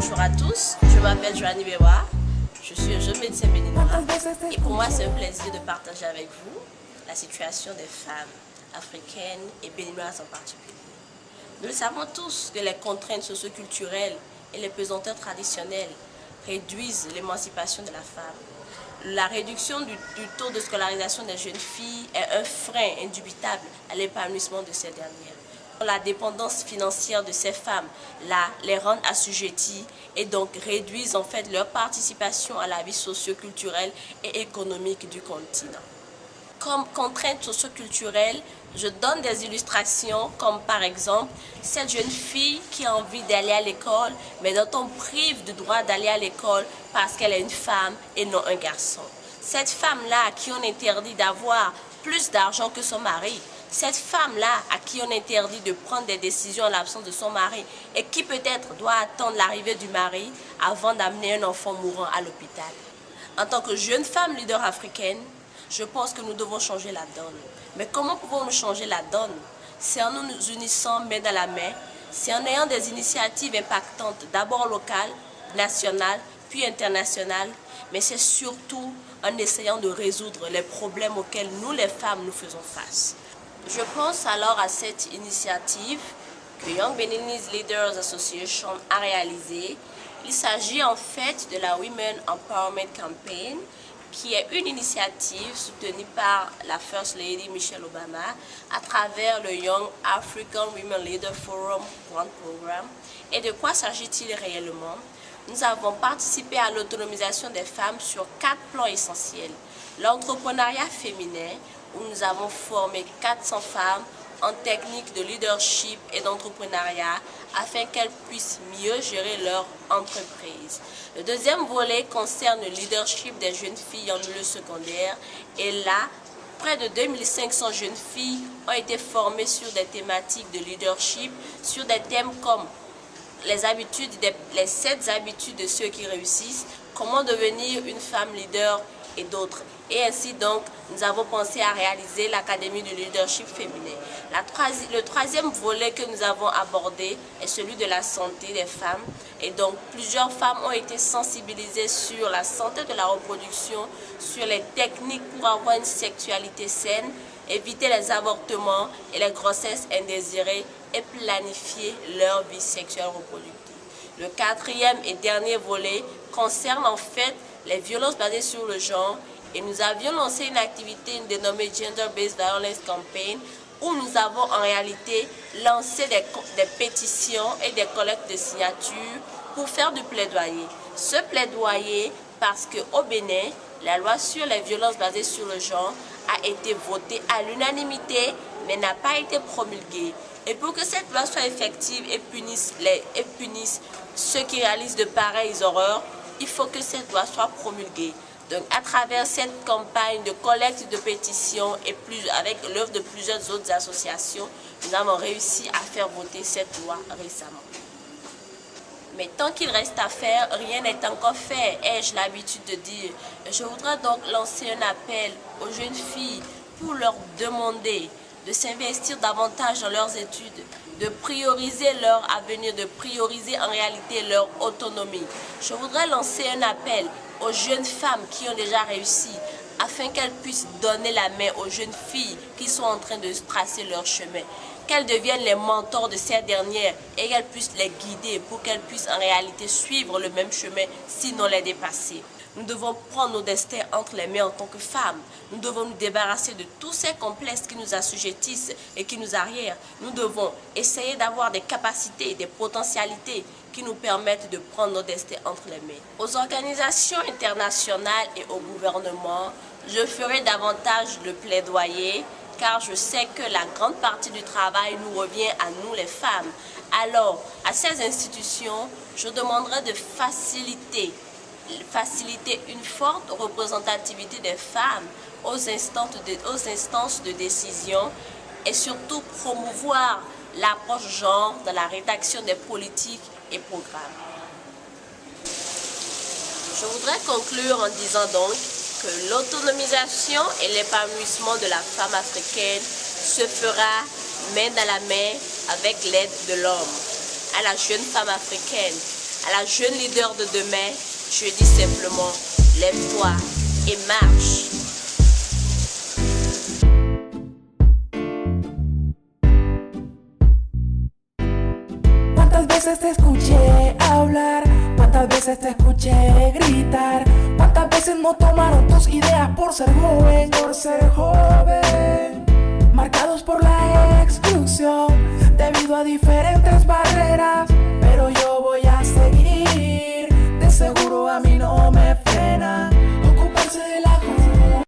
Bonjour à tous, je m'appelle Joanie Bewa, je suis un jeune médecin béninois et pour moi c'est un plaisir de partager avec vous la situation des femmes africaines et béninoises en particulier. Nous le savons tous que les contraintes socioculturelles et les pesanteurs traditionnelles réduisent l'émancipation de la femme. La réduction du taux de scolarisation des jeunes filles est un frein indubitable à l'épanouissement de ces dernières. La dépendance financière de ces femmes-là les rend assujetties et donc réduisent en fait leur participation à la vie socio-culturelle et économique du continent. Comme contrainte socio-culturelle, je donne des illustrations comme par exemple cette jeune fille qui a envie d'aller à l'école mais dont on prive du droit d'aller à l'école parce qu'elle est une femme et non un garçon. Cette femme-là à qui on interdit d'avoir plus d'argent que son mari, cette femme-là à qui on interdit de prendre des décisions en l'absence de son mari et qui peut-être doit attendre l'arrivée du mari avant d'amener un enfant mourant à l'hôpital. En tant que jeune femme leader africaine, je pense que nous devons changer la donne. Mais comment pouvons-nous changer la donne? C'est en nous unissant main dans la main, c'est en ayant des initiatives impactantes, d'abord locales, nationales, puis internationales, mais c'est surtout en essayant de résoudre les problèmes auxquels nous, les femmes, nous faisons face. Je pense alors à cette initiative que Young Beninese Leaders Association a réalisée. Il s'agit en fait de la Women Empowerment Campaign, qui est une initiative soutenue par la First Lady Michelle Obama à travers le Young African Women Leader Forum Grant Programme. Et de quoi s'agit-il réellement? Nous avons participé à l'autonomisation des femmes sur 4 plans essentiels. L'entrepreneuriat féminin, où nous avons formé 400 femmes en techniques de leadership et d'entrepreneuriat afin qu'elles puissent mieux gérer leur entreprise. Le deuxième volet concerne le leadership des jeunes filles en milieu secondaire et là, près de 2500 jeunes filles ont été formées sur des thématiques de leadership, sur des thèmes comme les 7 habitudes de ceux qui réussissent, comment devenir une femme leader et d'autres. Et ainsi donc, nous avons pensé à réaliser l'Académie du leadership féminin. Le troisième volet que nous avons abordé est celui de la santé des femmes. Et donc, plusieurs femmes ont été sensibilisées sur la santé de la reproduction, sur les techniques pour avoir une sexualité saine, éviter les avortements et les grossesses indésirées et planifier leur vie sexuelle reproductive. Le quatrième et dernier volet concerne en fait les violences basées sur le genre et nous avions lancé une activité dénommée Gender Based Violence Campaign où nous avons en réalité lancé des pétitions et des collectes de signatures pour faire du plaidoyer. Ce plaidoyer parce qu'au Bénin, la loi sur les violences basées sur le genre a été votée à l'unanimité mais n'a pas été promulguée. Et pour que cette loi soit effective et punisse ceux qui réalisent de pareilles horreurs, il faut que cette loi soit promulguée. Donc, à travers cette campagne de collecte de pétitions et avec l'œuvre de plusieurs autres associations, nous avons réussi à faire voter cette loi récemment. Mais tant qu'il reste à faire, rien n'est encore fait, ai-je l'habitude de dire. Je voudrais donc lancer un appel aux jeunes filles pour leur demander de s'investir davantage dans leurs études, de prioriser leur avenir, de prioriser en réalité leur autonomie. Je voudrais lancer un appel aux jeunes femmes qui ont déjà réussi, afin qu'elles puissent donner la main aux jeunes filles qui sont en train de tracer leur chemin, qu'elles deviennent les mentors de ces dernières et qu'elles puissent les guider pour qu'elles puissent en réalité suivre le même chemin, sinon les dépasser. Nous devons prendre nos destins entre les mains en tant que femmes. Nous devons nous débarrasser de tous ces complexes qui nous assujettissent et qui nous arrièrent. Nous devons essayer d'avoir des capacités, des potentialités qui nous permettent de prendre nos destins entre les mains. Aux organisations internationales et au gouvernement, je ferai davantage le plaidoyer car je sais que la grande partie du travail nous revient à nous les femmes. Alors, à ces institutions, je demanderai de faciliter une forte représentativité des femmes aux instances de décision et surtout promouvoir l'approche genre dans la rédaction des politiques et programmes. Je voudrais conclure en disant donc que l'autonomisation et l'épanouissement de la femme africaine se fera main dans la main avec l'aide de l'homme. À la jeune femme africaine, À la jeune leader de demain, je dis simplement, lève-toi et marche. ¿Cuántas veces te escuché hablar? ¿Cuántas veces te escuché gritar? ¿Cuántas veces no tomaron tus ideas por ser joven? Por ser joven, marcados por la